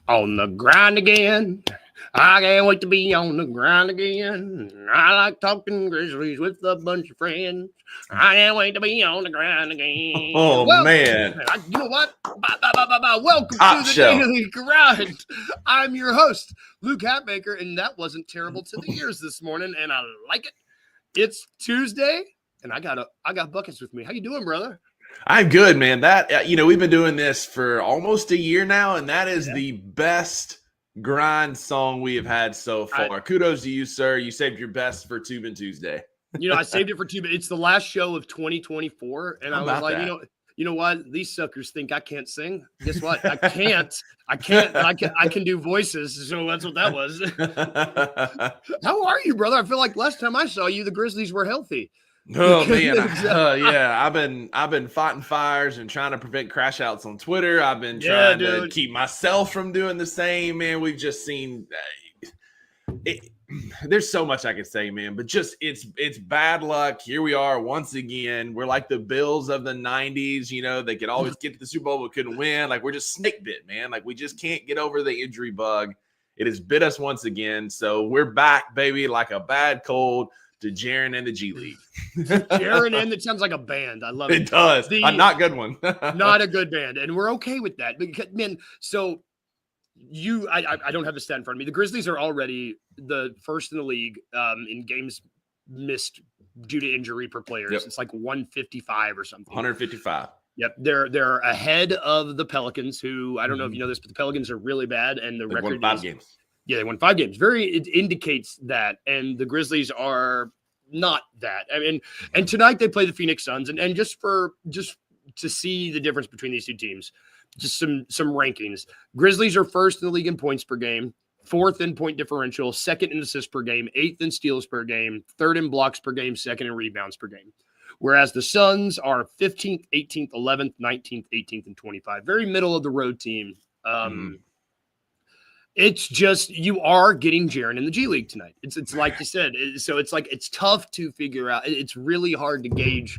On the grind again. I can't wait to be on the grind again. I like talking Grizzlies with a bunch of friends. I can't wait to be on the grind again. Oh, Well, man. you know what? Welcome Top to the shelf. Daily Grind. I'm your host, Luke Hatmaker, and that wasn't terrible to the ears this morning, and I like it. It's Tuesday, and I got buckets with me. How you doing, brother? I'm good, man. We've been doing this for almost a year now, and that is the best grind song we have had so far. Kudos to you, sir. You saved your best for Tubin Tuesday. I saved it for Tubin. It's the last show of 2024, and I was like, you know what? These suckers think I can't sing. Guess what? I can't. I can do voices. So that's what that was. How are you, brother? I feel like last time I saw you, the Grizzlies were healthy. Oh man, I've been fighting fires and trying to prevent crash outs on Twitter. I've been trying to keep myself from doing the same, man. We've just seen there's so much I could say, man, but just it's bad luck. Here we are once again. We're like the Bills of the 90s, they could always get to the Super Bowl but couldn't win. Like we're just snake bit, man. Like we just can't get over the injury bug. It has bit us once again. So we're back, baby, like a bad cold. To Jaron and the G League. Jaron and it sounds like a band. I love it. It does. A not good one. Not a good band. And we're okay with that. Because, man, so I don't have the stat in front of me. The Grizzlies are already the first in the league in games missed due to injury per players. Yep. It's like 155 or something. 155. Yep. They're ahead of the Pelicans, who I don't know if you know this, but the Pelicans are really bad. And the record won 5 games. Yeah, they won 5 games. It indicates that, and the Grizzlies are not that. I mean, and tonight they play the Phoenix Suns, and just to see the difference between these two teams, just some rankings. Grizzlies are first in the league in points per game, 4th in point differential, 2nd in assists per game, 8th in steals per game, 3rd in blocks per game, 2nd in rebounds per game. Whereas the Suns are 15th, 18th, 11th, 19th, 18th, and 25. Very middle of the road team. It's just you are getting Jaron in the G League tonight. It's like you said. So it's like it's tough to figure out. It's really hard to gauge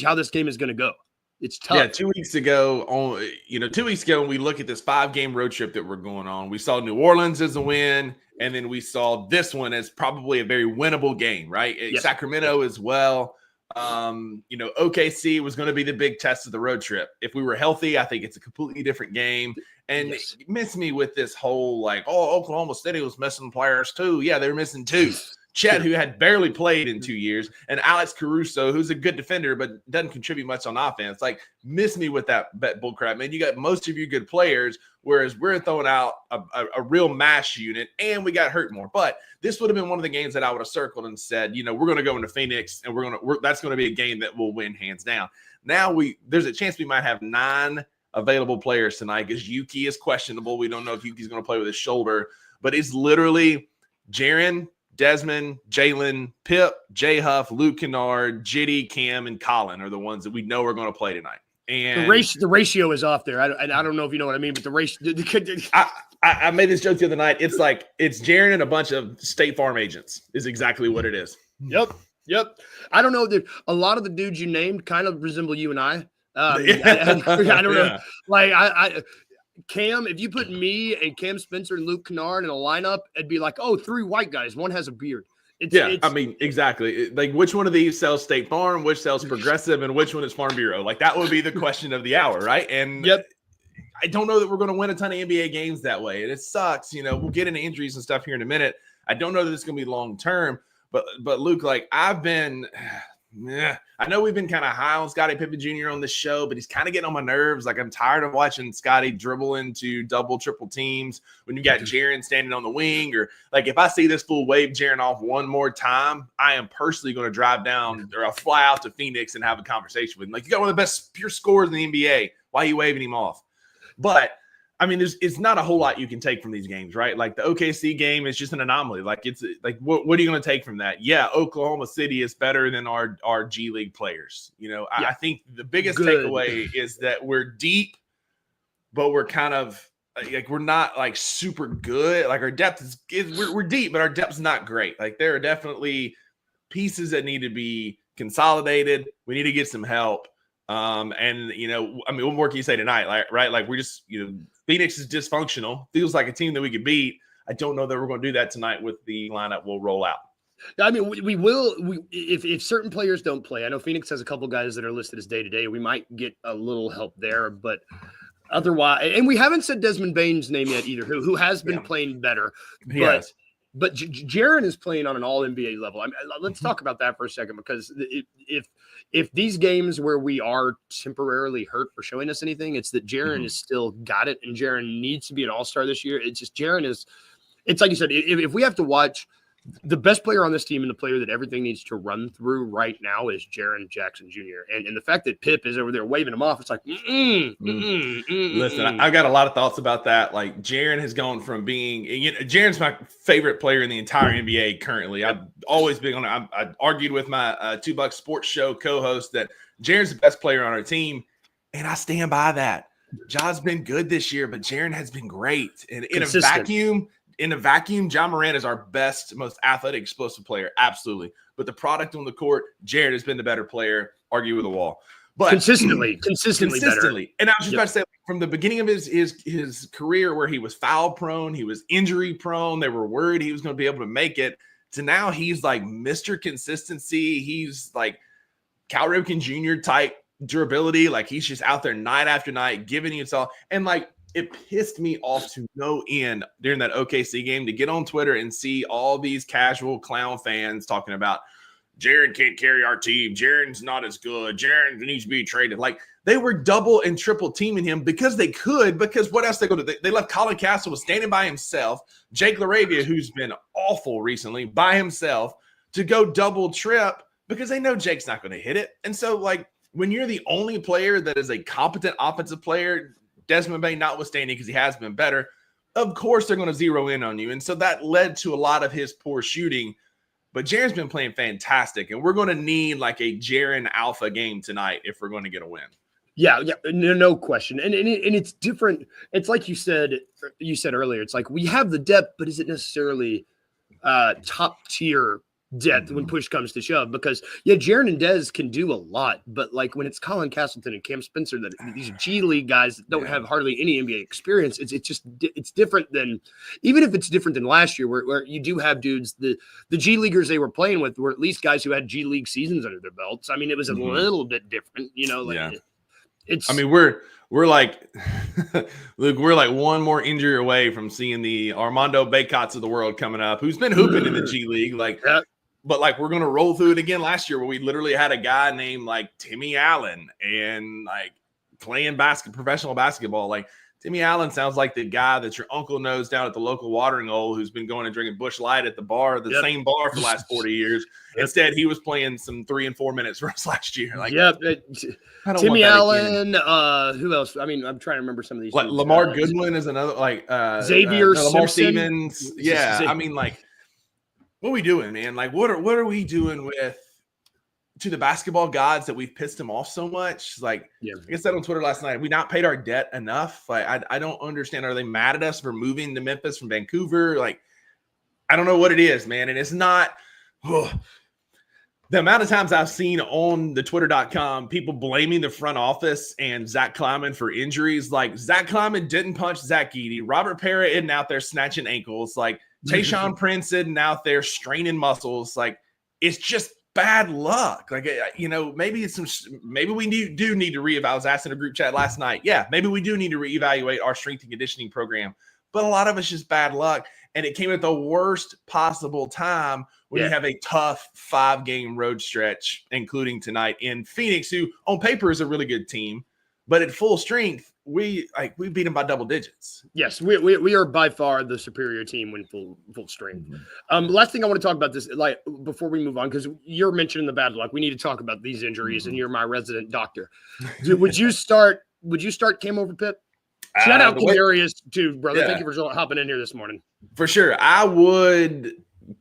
how this game is going to go. It's tough. Yeah, 2 weeks ago, 2 weeks ago, when we look at this 5-game road trip that we're going on, we saw New Orleans as a win, and then we saw this one as probably a very winnable game, right? Yes. Sacramento as well. OKC was going to be the big test of the road trip. If we were healthy, I think it's a completely different game. And you miss me with this whole Oklahoma City was missing players too. Yeah, they're missing 2. Chet, who had barely played in 2 years, and Alex Caruso, who's a good defender but doesn't contribute much on offense. Like, miss me with that bullcrap, man. You got most of your good players, whereas we're throwing out a real mash unit, and we got hurt more. But this would have been one of the games that I would have circled and said, we're going to go into Phoenix, and that's going to be a game that we'll win hands down. Now there's a chance we might have 9 available players tonight because Yuki is questionable. We don't know if Yuki's going to play with his shoulder, but it's literally Jaron, Desmond, Jalen, Pip, J Huff, Luke Kennard, Jitty, Cam, and Colin are the ones that we know are going to play tonight. And the ratio is off there. I don't know if you know what I mean, but the ratio. I made this joke the other night. It's like it's Jaron and a bunch of State Farm agents is exactly what it is. Yep. I don't know. A lot of the dudes you named kind of resemble you and I. I don't know. Like Cam, if you put me and Cam Spencer and Luke Kennard in a lineup, it'd be like, 3 white guys. One has a beard. I mean, exactly. Like, which one of these sells State Farm, which sells Progressive, and which one is Farm Bureau? Like, that would be the question of the hour, right? And I don't know that we're going to win a ton of NBA games that way. And it sucks. We'll get into injuries and stuff here in a minute. I don't know that it's going to be long term. But Luke, like, I've been – I know we've been kind of high on Scottie Pippen Jr. on this show, but he's kind of getting on my nerves. Like, I'm tired of watching Scottie dribble into double, triple teams when you got Jaron standing on the wing. Or, like, if I see this fool wave Jaron off one more time, I am personally going to drive down or I'll fly out to Phoenix and have a conversation with him. Like, you got one of the best pure scorers in the NBA. Why are you waving him off? But I mean, it's not a whole lot you can take from these games, right? Like the OKC game is just an anomaly. Like it's like, what are you going to take from that? Yeah, Oklahoma City is better than our G League players. I think the biggest takeaway is that we're deep, but we're kind of like we're not like super good. Like our depth we're deep, but our depth's not great. Like there are definitely pieces that need to be consolidated. We need to get some help. And I mean, what more can you say tonight? Right? Like we're just, Phoenix is dysfunctional. Feels like a team that we could beat. I don't know that we're going to do that tonight with the lineup we'll roll out. I mean, we will. If certain players don't play, I know Phoenix has a couple guys that are listed as day-to-day. We might get a little help there, but otherwise, and we haven't said Desmond Bane's name yet either, who has been playing better. But Jaren is playing on an all-NBA level. I mean, let's talk about that for a second, because if these games where we are temporarily hurt for showing us anything, it's that Jaren is still got it, and Jaren needs to be an all-star this year. It's just Jaren is – it's like you said, if we have to watch – the best player on this team and the player that everything needs to run through right now is Jaren Jackson Jr. And the fact that Pip is over there waving him off, it's like, Listen, I've got a lot of thoughts about that. Like Jaren has gone from being, Jaren's my favorite player in the entire NBA currently. I've always been on. I argued with my $2 Sports Show co-host that Jaren's the best player on our team, and I stand by that. Ja's been good this year, but Jaren has been great. And in a vacuum, Ja Morant is our best, most athletic, explosive player. Absolutely. But the product on the court, Jaren has been the better player, argue with the wall. But consistently better. And I was just about to say, from the beginning of his career where he was foul prone, he was injury prone, they were worried he was going to be able to make it, to now he's like Mr. Consistency. He's like Cal Ripken Jr. type durability. Like he's just out there night after night, giving you it all. And like, it pissed me off to no end during that OKC game to get on Twitter and see all these casual clown fans talking about Jaren can't carry our team. Jaren's not as good. Jaren needs to be traded. Like they were double and triple teaming him because they could, because what else they go to? They left Colin Castle was standing by himself. Jake LaRavia, who's been awful recently, by himself to go double trip because they know Jake's not going to hit it. And so like when you're the only player that is a competent offensive player, Desmond Bane notwithstanding, because he has been better, of course they're going to zero in on you. And so that led to a lot of his poor shooting. But Jaren's been playing fantastic, and we're going to need like a Jaren alpha game tonight if we're going to get a win. Yeah, no question. And it's different. It's like you said earlier, it's like we have the depth, but is it necessarily top tier depth when push comes to shove? Because Jaren and Dez can do a lot, but like when it's Colin Castleton and Cam Spencer, that these G League guys that don't have hardly any NBA experience, it's different than, even if it's different than last year where you do have dudes, the G Leaguers they were playing with were at least guys who had G League seasons under their belts. I mean, it was a little bit different, I mean, we're like, Luke, we're like one more injury away from seeing the Armando Baycots of the world coming up, who's been hooping in the G League. Like, but like we're gonna roll through it again last year where we literally had a guy named like Timmy Allen and like playing professional basketball. Like Timmy Allen sounds like the guy that your uncle knows down at the local watering hole who's been going and drinking Busch Light at the bar, same bar for the last 40 years. Instead, he was playing some 3 and 4 minutes for us last year. Like, Timmy Allen. Who else? I mean, I'm trying to remember some of these. Like Lamar Goodwin is another. Like Xavier Lamar Stevens. Yeah, I mean, like, what are we doing, man? Like, what are we doing with to the basketball gods that we've pissed them off so much? Like, I said on Twitter last night, we not paid our debt enough. Like, I don't understand. Are they mad at us for moving to Memphis from Vancouver? Like, I don't know what it is, man. And it's not the amount of times I've seen on the twitter.com people blaming the front office and Zach Kleiman for injuries. Like, Zach Kleiman didn't punch Zach Edey. Robert Parra isn't out there snatching ankles. Like, Tayshaun Prince isn't out there straining muscles. Like, it's just bad luck. Like, maybe we do need to reevaluate. I was asked in a group chat last night. Yeah, maybe we do need to reevaluate our strength and conditioning program. But a lot of it's just bad luck. And it came at the worst possible time when you have a tough 5-game road stretch, including tonight in Phoenix, who on paper is a really good team, but at full strength, we beat them by double digits. Yes, we are by far the superior team when full strength. Last thing I want to talk about this, like before we move on, because you're mentioning the bad luck, we need to talk about these injuries, and you're my resident doctor. Would you start Cam over Pitt? Shout out to Darius too, brother. Thank you for hopping in here this morning. For sure, I would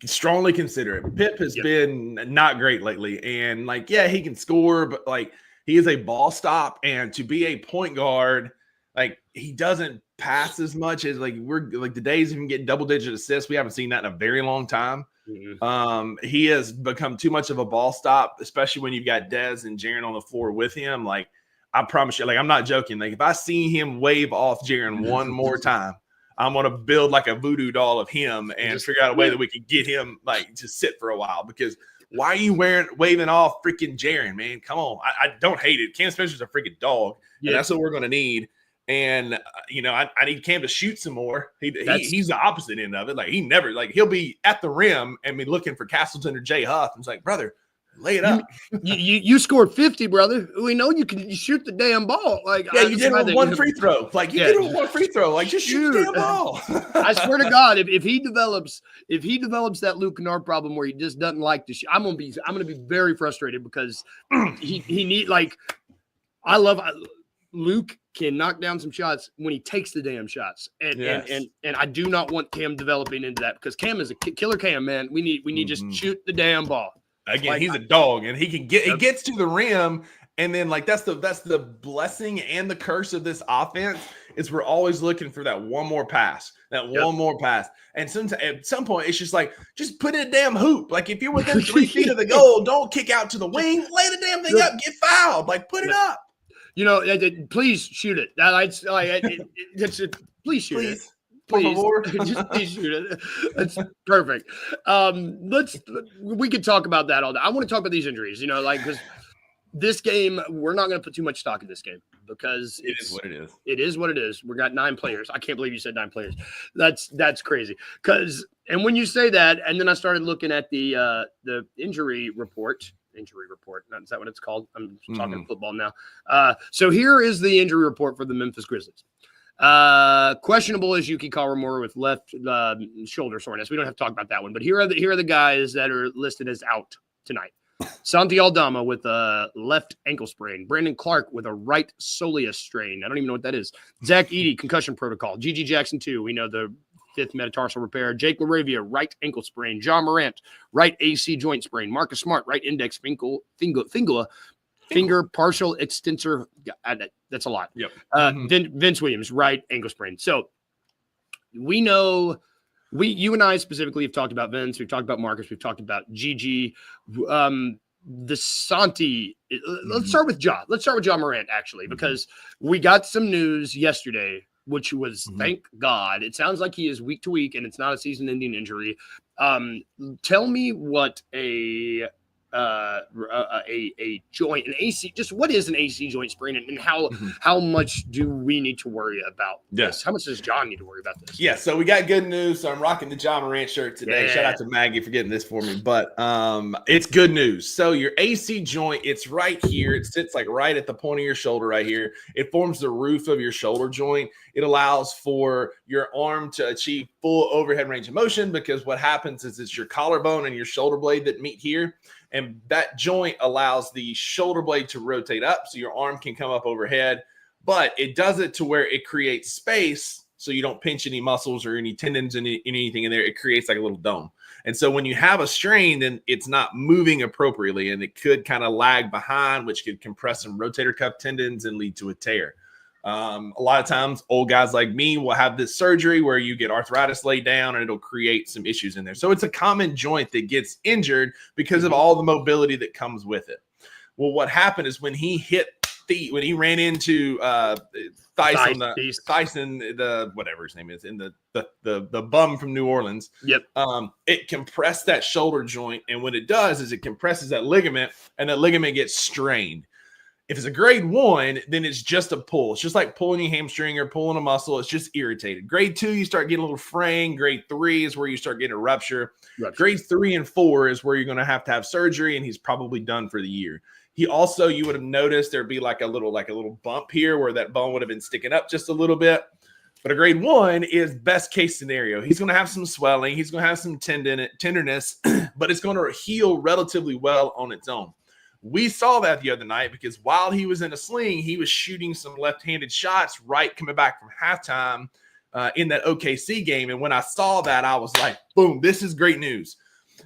strongly consider it. Pip has been not great lately, and like, he can score, but like, he is a ball stop, and to be a point guard, like, he doesn't pass as much as like we're like the days of him getting double-digit assists. We haven't seen that in a very long time. He has become too much of a ball stop, especially when you've got Dez and Jaren on the floor with him. Like, I promise you, like, I'm not joking. Like, if I see him wave off Jaren one more time, I'm going to build like a voodoo doll of him and figure out a way that we can get him like to sit for a while. Because why are you waving off freaking Jaren, man? Come on. I don't hate it. Cam Spencer's a freaking dog, and that's what we're going to need. And, I need Cam to shoot some more. He's the opposite end of it. Like, he'll be at the rim and be looking for Castleton or Jay Huff. And it's like, brother, lay it up. You scored 50, brother. We know you can shoot the damn ball. Like, yeah, you did it with one free throw. Like, you did it with one free throw. Like, just shoot the damn ball. I swear to God, if he develops that Luke Kennard problem where he just doesn't like to shoot, I'm gonna be very frustrated because he need like Luke can knock down some shots when he takes the damn shots, and I do not want Cam developing into that because Cam is a killer. Cam, man, we need just shoot the damn ball. Again, like, he's a dog, and he gets to the rim, and then like that's the blessing and the curse of this offense is we're always looking for that one more pass, one more pass, and at some point it's just like just put in a damn hoop. Like if you're within 3 feet of the goal, don't kick out to the wing, lay the damn thing up, get fouled, like put it up. Please shoot it. Please shoot it. Please, just please shoot it. That's perfect. We could talk about that all day. I want to talk about these injuries, because this game, we're not going to put too much stock in this game because it is what it is. It is what it is. We got 9 players. I can't believe you said 9 players. That's crazy. And when you say that, and then I started looking at the injury report. Is that what it's called? I'm talking football now. So here is the injury report for the Memphis Grizzlies. Questionable is Yuki Kawamura with left shoulder soreness. We don't have to talk about that one, but here are the guys that are listed as out tonight. Santi Aldama with a left ankle sprain. Brandon Clark with a right soleus strain. I don't even know what that is. Zach Edey, concussion protocol. Gigi Jackson 2. We know the 5th metatarsal repair. Jake LaRavia, right ankle sprain. John Morant, right AC joint sprain. Marcus Smart, right index finger partial extensor. That's a lot. Yep. Vince Williams, right ankle sprain. So we know you and I specifically have talked about Vince. We've talked about Marcus. We've talked about Gigi. The Santi. Let's start with John. Let's start with John Morant, actually, because we got some news yesterday, which was thank God. It sounds like he is week to week, and it's not a season-ending injury. Tell me what a joint, an AC, just what is an AC joint sprain, and how much do we need to worry about this? How much does John need to worry about this? Yeah, so we got good news. So I'm rocking the John Morant shirt today. Shout out to Maggie for getting this for me. But it's good news. So your AC joint, it's right here. It sits like right at the point of your shoulder right here. It forms the roof of your shoulder joint. It allows for your arm to achieve full overhead range of motion because what happens is it's your collarbone and your shoulder blade that meet here. And that joint allows the shoulder blade to rotate up so your arm can come up overhead, but it does it to where it creates space so you don't pinch any muscles or any tendons and anything in there. It creates like a little dome. And so when you have a strain, then it's not moving appropriately and it could kind of lag behind, which could compress some rotator cuff tendons and lead to a tear. A lot of times old guys like me will have this surgery where you get arthritis laid down and it'll create some issues in there. So it's a common joint that gets injured because of all the mobility that comes with it. Well, what happened is when he ran into Tyson, the whatever his name is, in the bum from New Orleans. Yep. It compressed that shoulder joint, and what it does is it compresses that ligament, and that ligament gets strained. If it's a grade 1, then it's just a pull. It's just like pulling your hamstring or pulling a muscle. It's just irritated. Grade 2, you start getting a little fraying. Grade 3 is where you start getting a rupture. Grades 3 and 4 is where you're going to have surgery, and he's probably done for the year. He also, you would have noticed there'd be like a little bump here where that bone would have been sticking up just a little bit. But a grade 1 is best case scenario. He's going to have some swelling. He's going to have some tenderness, but it's going to heal relatively well on its own. We saw that the other night because while he was in a sling, he was shooting some left-handed shots right coming back from halftime in that OKC game. And when I saw that, I was like, boom, this is great news.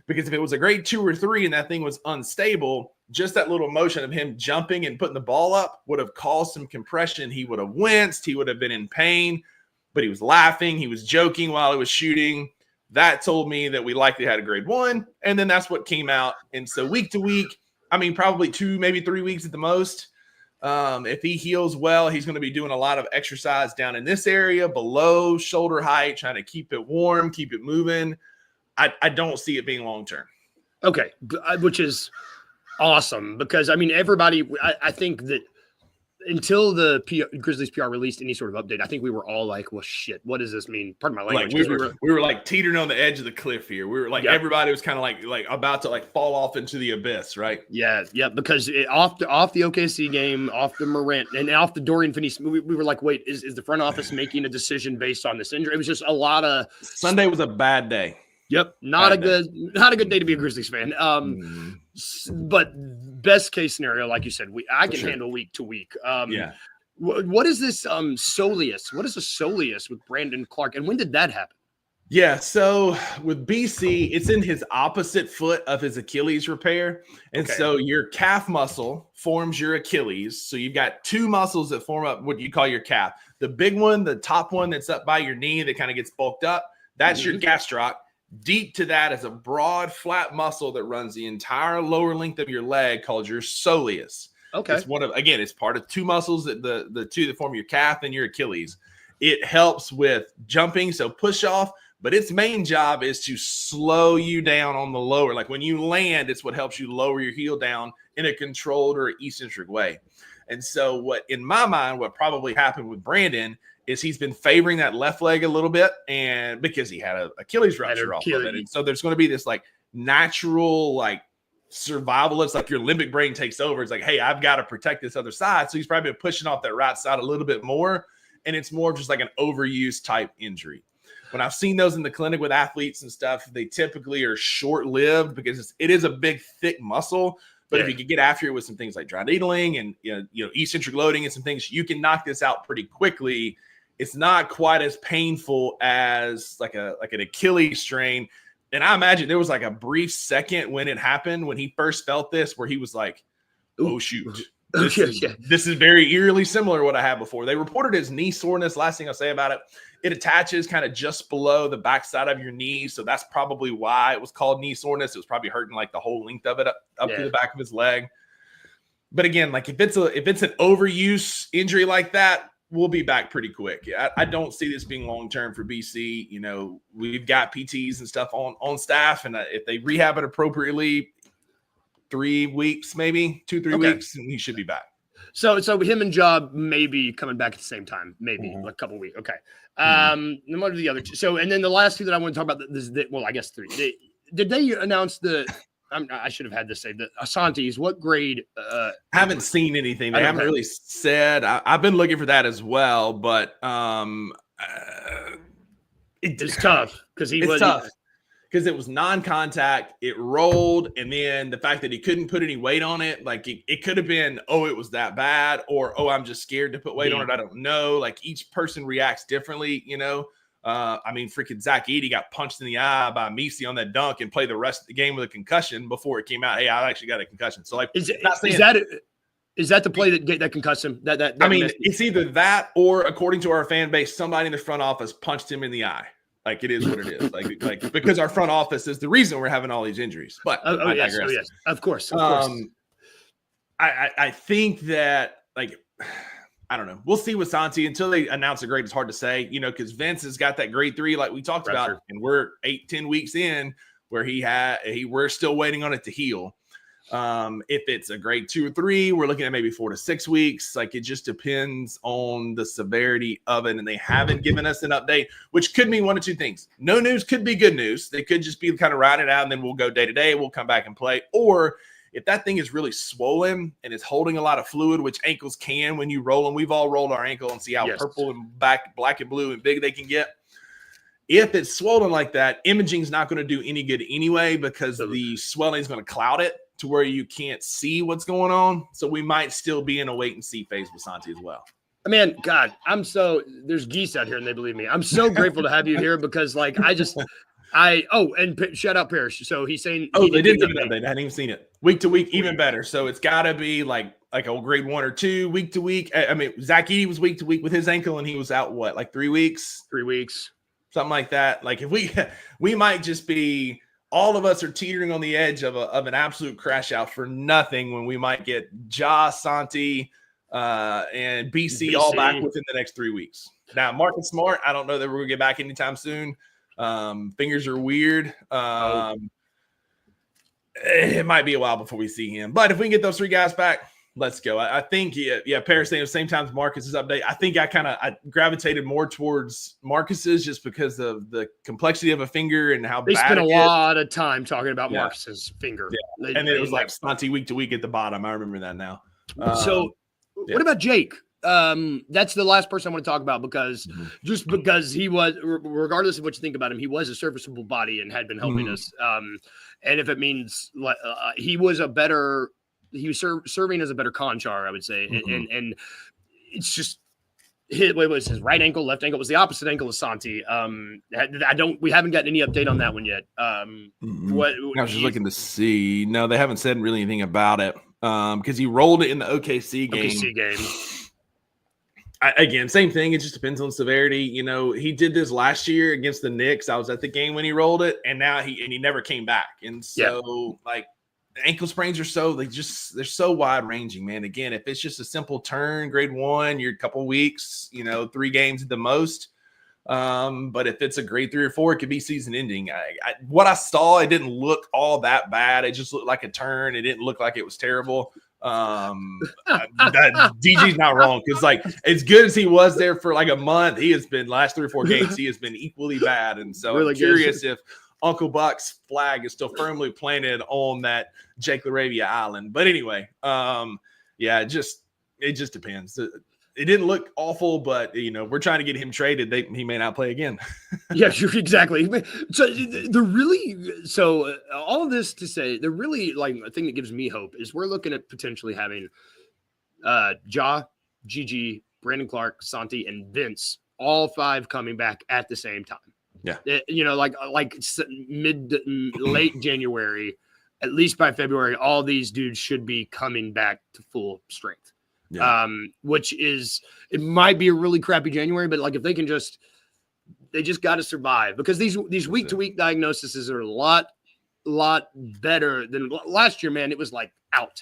Because if it was a grade 2 or 3 and that thing was unstable, just that little motion of him jumping and putting the ball up would have caused some compression. He would have winced. He would have been in pain, but he was laughing. He was joking while he was shooting. That told me that we likely had a grade 1. And then that's what came out. And so week to week, I mean, probably 2, maybe 3 weeks at the most. If he heals well, he's going to be doing a lot of exercise down in this area below shoulder height, trying to keep it warm, keep it moving. I don't see it being long-term. Okay. Which is awesome because, I mean, everybody, I think that until the Grizzlies PR released any sort of update, I think we were all like, well, shit, what does this mean? Pardon my language. Like we were like teetering on the edge of the cliff here. We were like, everybody was kind of like about to like fall off into the abyss, right? Yeah. Because off the OKC game, off the Morant, and off the Dorian Finney-Smith, we were like, wait, is the front office making a decision based on this injury? It was just a lot of Sunday was a bad day. Yep, not a good day to be a Grizzlies fan. But best case scenario, like you said, I can handle week to week. What is this soleus? What is a soleus with Brandon Clark, and when did that happen? Yeah, so with BC, it's in his opposite foot of his Achilles repair, and so your calf muscle forms your Achilles. So you've got two muscles that form up what you call your calf. The big one, the top one that's up by your knee that kind of gets bulked up, that's your gastroc. Deep to that is a broad, flat muscle that runs the entire lower length of your leg called your soleus. Okay. It's it's part of two muscles that the two that form your calf and your Achilles. It helps with jumping, so push off, but its main job is to slow you down on the lower. Like when you land, it's what helps you lower your heel down in a controlled or eccentric way. And so in my mind, what probably happened with Brandon is he's been favoring that left leg a little bit, and because he had an Achilles rupture off of it. And so there's going to be this like natural like survival. It's like your limbic brain takes over. It's like, hey, I've got to protect this other side. So he's probably been pushing off that right side a little bit more. And it's more just like an overuse type injury. When I've seen those in the clinic with athletes and stuff, they typically are short-lived because it is a big, thick muscle. But if you could get after it with some things like dry needling and eccentric loading and some things, you can knock this out pretty quickly. It's not quite as painful as like an Achilles strain. And I imagine there was like a brief second when it happened, when he first felt this, where he was like, oh, shoot. This is very eerily similar to what I had before. They reported his knee soreness. Last thing I'll say about it, it attaches kind of just below the backside of your knee. So that's probably why it was called knee soreness. It was probably hurting like the whole length of it up to the back of his leg. But again, like if it's an overuse injury like that, we'll be back pretty quick. I don't see this being long-term for BC. We've got PTs and stuff on staff, and if they rehab it appropriately, 3 weeks, maybe 2-3 weeks, and he should be back. So him and Job may be coming back at the same time, maybe like a couple of weeks. Okay. Then what are the other two? So, and then the last two that I want to talk about, I guess three. Did they announce I should have had this say the Asante's what grade? Haven't seen anything. They haven't really said. I've been looking for that as well, but it's tough because because it was non-contact. It rolled, and then the fact that he couldn't put any weight on it, like it could have been, it was that bad, or I'm just scared to put weight on it. I don't know. Like each person reacts differently, I mean, freaking Zach Edey got punched in the eye by Messi on that dunk and played the rest of the game with a concussion before it came out. Hey, I actually got a concussion. So like, is that the play that get that concussion? That I mean, it's either that or, according to our fan base, somebody in the front office punched him in the eye. Like it is what it is. Like because our front office is the reason we're having all these injuries. But yes, of course. I think that I don't know. We'll see with Santi until they announce a grade. It's hard to say, because Vince has got that grade 3, like we talked about, and we're 8-10 weeks in where we're still waiting on it to heal. If it's a grade 2 or 3, we're looking at maybe 4 to 6 weeks. Like it just depends on the severity of it. And they haven't given us an update, which could mean one of two things. No news could be good news. They could just be kind of riding it out and then we'll go day to day. We'll come back and play. Or if that thing is really swollen and it's holding a lot of fluid, which ankles can when you roll them, we've all rolled our ankle and see how purple and black and blue and big they can get. If it's swollen like that, imaging is not going to do any good anyway because the swelling is going to cloud it to where you can't see what's going on. So we might still be in a wait and see phase with Santi as well. Man, God, there's geese out here and they believe me. I'm so grateful to have you here because and shout out Parrish. So he's saying, they did give it update. I hadn't even seen it. Week to week, even better. So it's got to be like a grade 1 or 2 week to week. I mean, Zach Edey was week to week with his ankle and he was out, 3 weeks? 3 weeks. Something like that. Like if we might just be, all of us are teetering on the edge of an absolute crash out for nothing when we might get Santi, and BC all back within the next 3 weeks. Now, Marcus Smart, I don't know that we're going to get back anytime soon. Fingers are weird. It might be a while before we see him. But if we can get those 3 guys back, let's go. I think, Paris saying at the same time as Marcus's update, I think I gravitated more towards Marcus's just because of the complexity of a finger and how they bad spent a lot of time talking about Yeah. Marcus's finger. Yeah. And then it was like Santi week to week at the bottom. I remember that now. What about Jake? That's the last person I want to talk about because just because he was, regardless of what you think about him, he was a serviceable body and had been helping us. And if it means he was serving as a better Conchar, I would say. And it's just what was his right ankle, left ankle? It was the opposite ankle of Santi. We haven't gotten any update on that one yet. I was just looking to see. No, they haven't said really anything about it. Because he rolled it in the OKC game. Again, same thing. It just depends on severity. He did this last year against the Knicks. I was at the game when he rolled it, and now he never came back. And so, ankle sprains are they're so wide ranging, man. Again, if it's just a simple turn, grade 1, you're a couple weeks, 3 games at the most. But if it's a grade 3 or 4, it could be season ending. What I saw, it didn't look all that bad. It just looked like a turn. It didn't look like it was terrible. DG's not wrong because as good as he was there for a month, he has been last 3 or 4 games. He has been equally bad, and so really I'm curious if Uncle Buck's flag is still firmly planted on that Jake LaRavia Island. But anyway, it just depends. It didn't look awful, but we're trying to get him traded. He may not play again. Yeah, sure, exactly. So all of this to say, the really a thing that gives me hope is we're looking at potentially having Gigi, Brandon Clark, Santi, and Vince, all 5 coming back at the same time. Yeah, late January, at least by February, all these dudes should be coming back to full strength. Yeah. Which is, it might be a really crappy January, but if they can they just got to survive because these week to week diagnoses are a lot better than last year, man. It was out.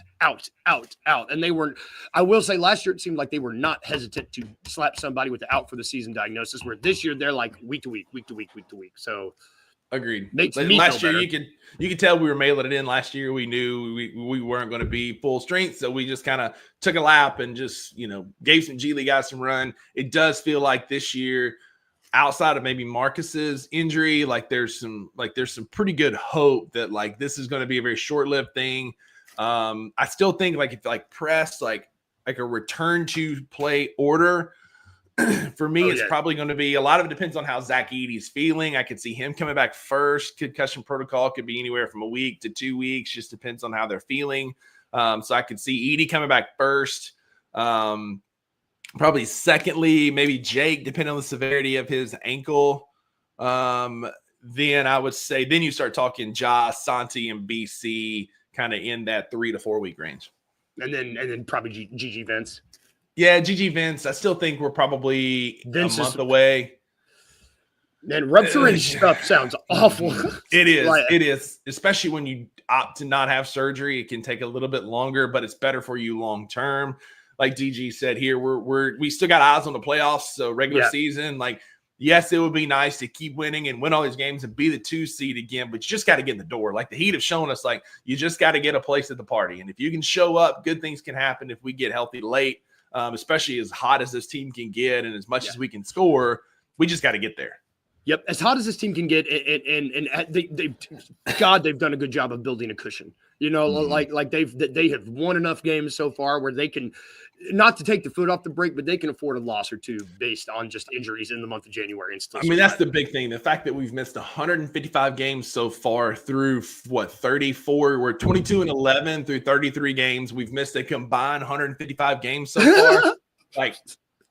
And they weren't, I will say last year, it seemed like they were not hesitant to slap somebody with the out for the season diagnosis, where this year they're week to week. So agreed. Last year, you could tell we were mailing it in. Last year, we knew we weren't going to be full strength, so we just kind of took a lap and just gave some G League guys some run. It does feel like this year, outside of maybe Marcus's injury, there's some pretty good hope that this is going to be a very short lived thing. I still think if press a return to play order. For me, it's probably going to be a lot of it depends on how Zach Edey's feeling. I could see him coming back first. Concussion protocol could be anywhere from a week to 2 weeks. Just depends on how they're feeling. So I could see Edey coming back first. Probably secondly, maybe Jake, depending on the severity of his ankle. Then I would say then you start talking Josh, Santi, and BC kind of in that 3 to 4 week range. And then probably Gigi Vince. Yeah, Gigi Vince. I still think we're probably a month away. Man, rupturing stuff sounds awful. It is. It is. Especially when you opt to not have surgery. It can take a little bit longer, but it's better for you long term. Like DG said here, we still got eyes on the playoffs. So regular season, yes, it would be nice to keep winning and win all these games and be the 2 seed again, but you just got to get in the door. The Heat have shown us, you just got to get a place at the party. And if you can show up, good things can happen if we get healthy late. Especially as hot as this team can get and as much as we can score, we just got to get there. Yep, as hot as this team can get, and they've done a good job of building a cushion. They have won enough games so far where they can, not to take the foot off the brake, but they can afford a loss or two based on just injuries in the month of January and stuff. That's the big thing. The fact that we've missed 155 games so far through 34. We're 22-11 through 33 games. We've missed a combined 155 games so far.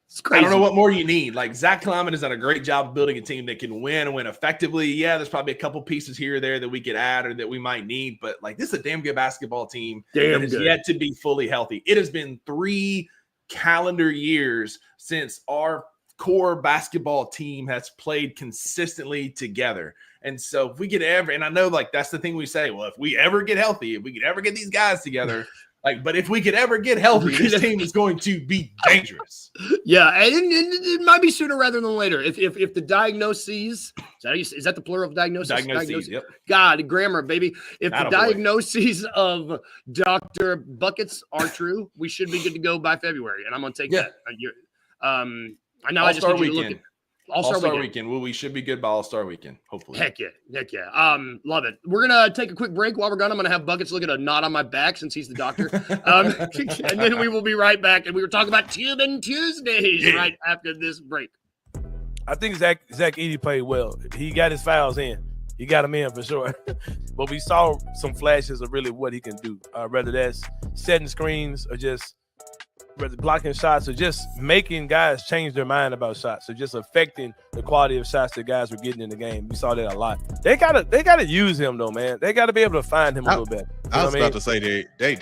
It's crazy. I don't know what more you need. Zach Kleiman has done a great job of building a team that can win and win effectively. Yeah, there's probably a couple pieces here or there that we could add or that we might need, but this is a damn good basketball team that is yet to be fully healthy. It has been 3 calendar years since our core basketball team has played consistently together. And so if we get and I know that's the thing we say, well, if we ever get healthy, if we could ever get these guys together, Like, but if we could ever get healthy, this team is going to be dangerous. Yeah, and it might be sooner rather than later. If the diagnoses, is that the plural of diagnosis? Diagnoses, yep. God, grammar, baby. If the diagnoses of Dr. Buckets are true, we should be good to go by February, and I'm going to take that. I know All-Star I just need you to look at All-Star weekend. Well, we should be good by All-Star weekend, hopefully. Heck yeah. Love it. We're going to take a quick break. While we're gone, I'm going to have Buckets look at a knot on my back since he's the doctor. And then we will be right back. And we were talking about Tubing Tuesdays right after this break. I think Zach Edey played well. He got his fouls in. He got them in for sure. But we saw some flashes of really what he can do, whether that's setting screens or just whether blocking shots or just making guys change their mind about shots or just affecting the quality of shots that guys were getting in the game. We saw that a lot. They gotta use him though, man. They gotta be able to find him a little bit. I was about to say they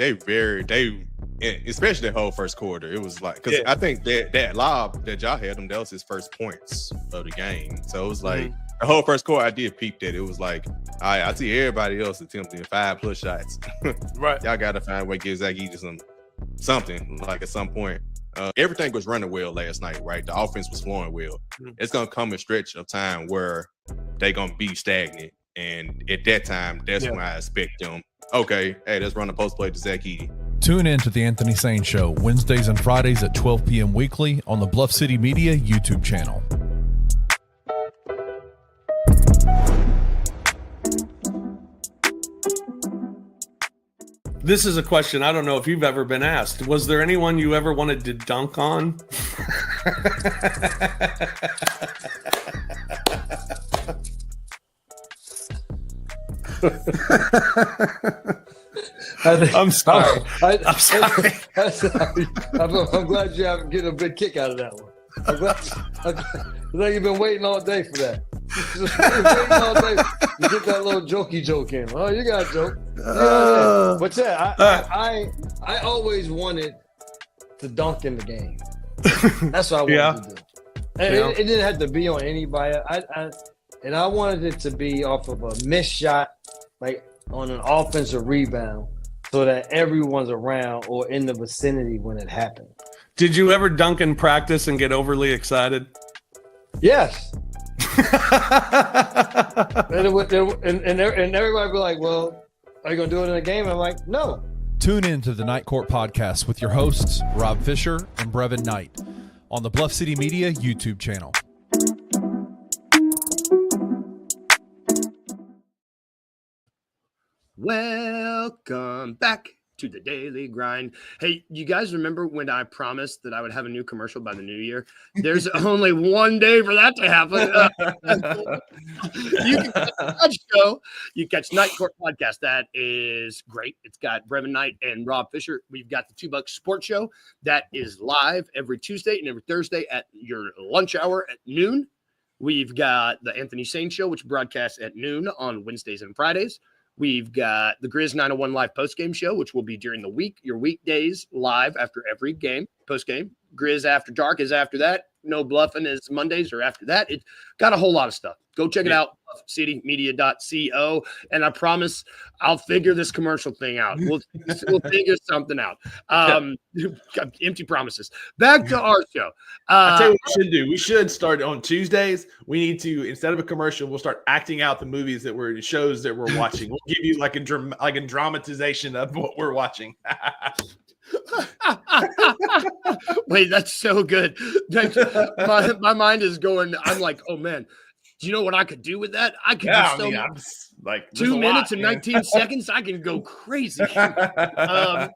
especially the whole first quarter. It was like because I think that lob that y'all had him, that was his first points of the game. So it was like the whole first quarter I did peep that. It was like I see everybody else attempting 5+ shots. Right. Y'all gotta find a way to give Zach Edey something like at some point. Everything was running well last night, right? The offense was flowing well. It's gonna come a stretch of time where they're gonna be stagnant, and at that time, that's when I expect them. Okay, hey, let's run a post play to Zach Edey. Tune in to the Anthony Sane Show Wednesdays and Fridays at 12 p.m. weekly on the Bluff City Media YouTube channel. This is a question I don't know if you've ever been asked. Was there anyone you ever wanted to dunk on? I'm sorry. I'm sorry. I'm glad you getting a big kick out of that one. I'm glad you've been waiting all day for that. Waiting all day to get that little jokey joke in. Oh, you got a joke. But I always wanted to dunk in the game. That's what I wanted to do. And it didn't have to be on anybody. I wanted it to be off of a missed shot, like on an offensive rebound, so that everyone's around or in the vicinity when it happened. Did you ever dunk in practice and get overly excited? Yes. and everybody be like, well, are you going to do it in a game? I'm like, no. Tune in to the Night Court Podcast with your hosts, Rob Fisher and Brevin Knight, on the Bluff City Media YouTube channel. Welcome back to the Daily Grind. Hey, you guys remember when I promised that I would have a new commercial by the new year? There's only one day for that to happen. You can catch that show. You catch Night Court Podcast. That is great. It's got Brevin Knight and Rob Fisher. We've got the $2 Sports Show that is live every Tuesday and every Thursday at your lunch hour at noon. We've got the Anthony Sane Show, which broadcasts at noon on Wednesdays and Fridays. We've got the Grizz 901 live postgame show, which will be during the week, your weekdays live after every game, postgame. Grizz After Dark is after that. No Bluffing is Mondays or after that. It's got a whole lot of stuff. Go check it out, citymedia.co. And I promise I'll figure this commercial thing out. We'll figure something out. Empty promises. Back to our show. I'll tell you what we should do. We should start on Tuesdays. We need to, instead of a commercial, we'll start acting out the movies shows that we're watching. We'll give you like a dramatization of what we're watching. Wait, that's so good. My mind is going. I'm like, oh man, do you know what I could do with that? I could do like 2 minutes and 19 seconds. I can go crazy. But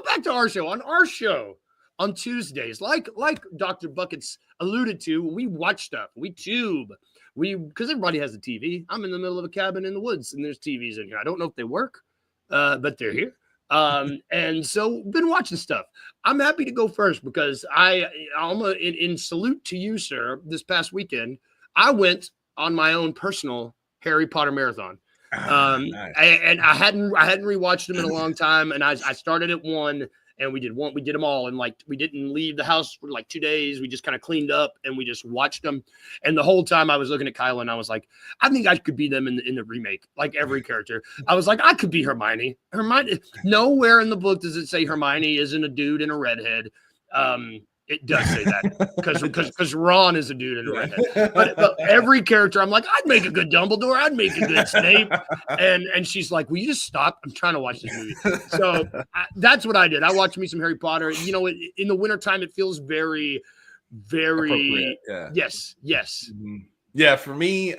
back to our show. On our show on Tuesdays, like Dr. Buckets alluded to, we watch stuff. We tube. Because everybody has a TV. I'm in the middle of a cabin in the woods, and there's TVs in here. I don't know if they work, but they're here. And so been watching stuff. I'm happy to go first because in salute to you, sir, this past weekend, I went on my own personal Harry Potter marathon. Nice. And I hadn't rewatched them in a long time. And I started at 1 and we did them all. And like, we didn't leave the house for like 2 days. We just kind of cleaned up and we just watched them. And the whole time I was looking at Kyla and I was like, I think I could be them in the remake, like every character. I was like, I could be Hermione. Nowhere in the book does it say Hermione isn't a dude and a redhead. It does say that because Ron is a dude in a redhead. But every character, I'm like, I'd make a good Dumbledore. I'd make a good Snape. And she's like, will you just stop? I'm trying to watch this movie. So that's what I did. I watched me some Harry Potter. You know, in the wintertime, it feels very, very, yes. Mm-hmm. Yeah, for me,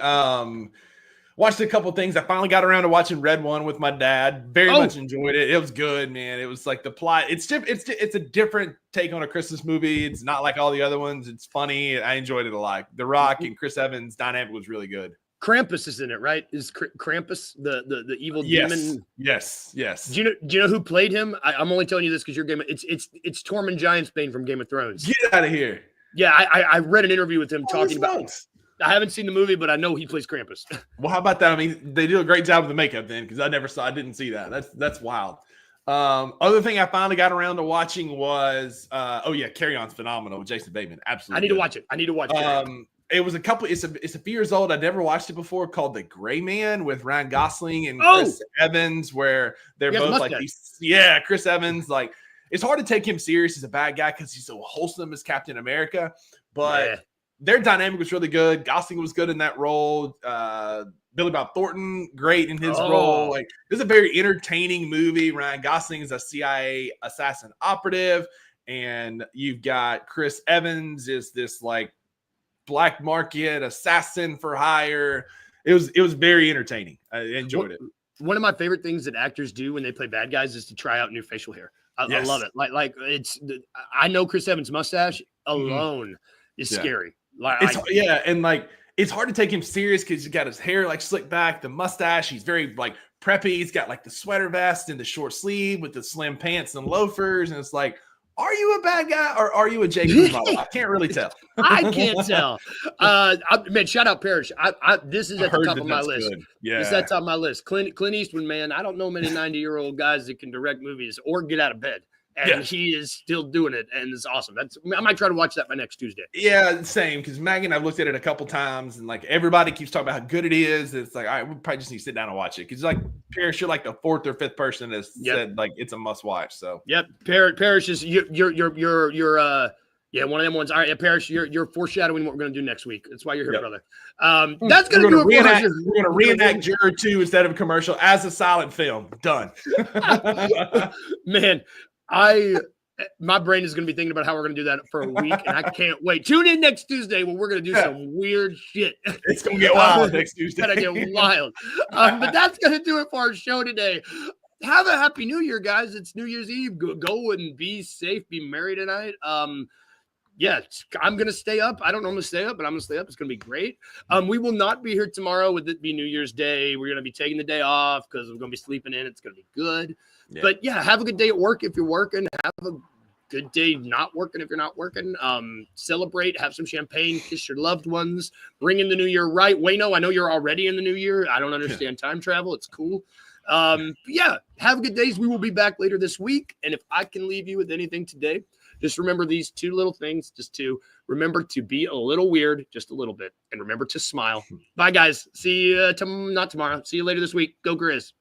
watched a couple things. I finally got around to watching Red One with my dad. Very much enjoyed it. It was good, man. It was like the plot. It's a different take on a Christmas movie. It's not like all the other ones. It's funny. I enjoyed it a lot. The Rock and Chris Evans dynamic was really good. Krampus is in it, right? Is Krampus the evil demon? Yes. Do you know who played him? I'm only telling you this because you're it's Tormund Giantsbane from Game of Thrones. Get out of here. Yeah, I read an interview with him talking about. I haven't seen the movie, but I know he plays Krampus. Well, how about that? I mean, they do a great job with the makeup then, because I didn't see that. That's wild. Other thing I finally got around to watching was Carry On's phenomenal with Jason Bateman. Absolutely. I need to watch it. It was it's a few years old. I'd never watched it before, called The Gray Man with Ryan Gosling and Chris Evans, where they're both like these. Yeah, Chris Evans, like, it's hard to take him serious as a bad guy because he's so wholesome as Captain America, but their dynamic was really good. Gosling was good in that role. Billy Bob Thornton, great in his role. Like, this is a very entertaining movie. Ryan Gosling is a CIA assassin operative, and you've got Chris Evans is this like black market assassin for hire. It was very entertaining. I enjoyed it. One of my favorite things that actors do when they play bad guys is to try out new facial hair. I love it. Like I know Chris Evans' mustache alone is scary. It's hard to take him serious because he's got his hair like slicked back, the mustache. He's very like preppy. He's got like the sweater vest and the short sleeve with the slim pants and loafers. And it's like, are you a bad guy or are you a Jacob model? I can't really tell. I can't tell. Man, shout out Parrish. This is at the top of my list. Good. Yeah, it's at the top of my list. Clint Eastwood, man. I don't know many 90-year-old guys that can direct movies or get out of bed. And he is still doing it, and it's awesome. I might try to watch that by next Tuesday. Yeah, same. Because Megan, I've looked at it a couple times, and like everybody keeps talking about how good it is. It's like, all right, we probably just need to sit down and watch it. Because like Parrish, you're like the fourth or fifth person that said like it's a must watch. So Parrish is you're one of them ones. All right, Parrish, you're foreshadowing what we're gonna do next week. That's why you're here, brother. That's gonna do it. We're gonna reenact Juror 2 instead of a commercial as a silent film. Done. Man. My brain is going to be thinking about how we're going to do that for a week, and I can't wait. Tune in next Tuesday when we're going to do some weird shit. It's going to get wild next Tuesday. It's going to get wild. But that's going to do it for our show today. Have a happy New Year, guys. It's New Year's Eve. Go and be safe. Be merry tonight. I'm going to stay up. I don't normally stay up, but I'm going to stay up. It's going to be great. We will not be here tomorrow. With it be New Year's Day, we're going to be taking the day off because we're going to be sleeping in. It's going to be good. Yeah. But have a good day at work if you're working. Have a good day not working if you're not working. Celebrate. Have some champagne. Kiss your loved ones. Bring in the new year right. Wayno, I know you're already in the new year. I don't understand time travel. It's cool. Have a good days. We will be back later this week. And if I can leave you with anything today, just remember these two little things. Just to remember to be a little weird, just a little bit. And remember to smile. Bye, guys. See you not tomorrow. See you later this week. Go Grizz.